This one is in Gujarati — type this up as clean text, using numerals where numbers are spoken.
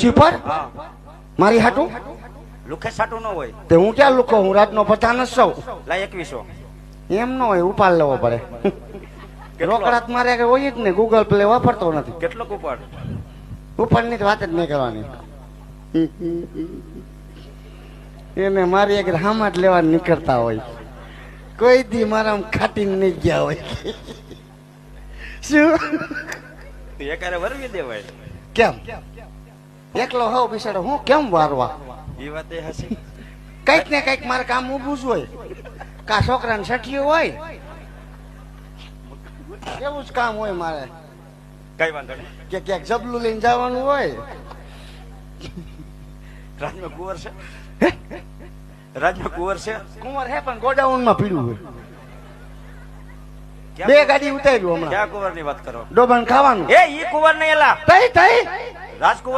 લુસીફર હા મારી હાટું લુખે સાટું ન હોય તે હું ક્યાં લુકો હું રાતનો પઠાણ જ છું લાય 2100 એમ ન હોય ઉપાડ લેવો પડે રોકડાત મારે હોય જ ને ગૂગલ પ્લે વાપરતો નથી કેટલો કુપડ ઉપરની તો વાત જ નહીં કરવાની એને મારી એક હામાં જ લેવા નીકળતા હોય કોઈ દી મારા ખાટીને નહીં ગયા હોય શું એકારે વરવી દેવાય કેમ એકલો હોવ બિચારો હું કેમ વારવા એ વાત એ હશે કઈક ને કઈક મારે કામ ઊભું જ હોય કા છોકરાને સઠિયું હોય એવું જ કામ હોય મારે કઈ વાંધો નહીં કે ક્યાંક જબલું લઈને જવાનું હોય રાજમાં કુંવર છે રાજમાં કુંવર છે કુંવર હે પણ ગોડાઉન માં પીડ્યું હોય ક્યાં બે ગાડી ઉતાર્યું હમણાં ક્યાં કુંવર ની વાત કરો ડોબાન ખાવાનું એ ઈ કુંવર નહીં એલા તઈ તઈ રાજકુંવર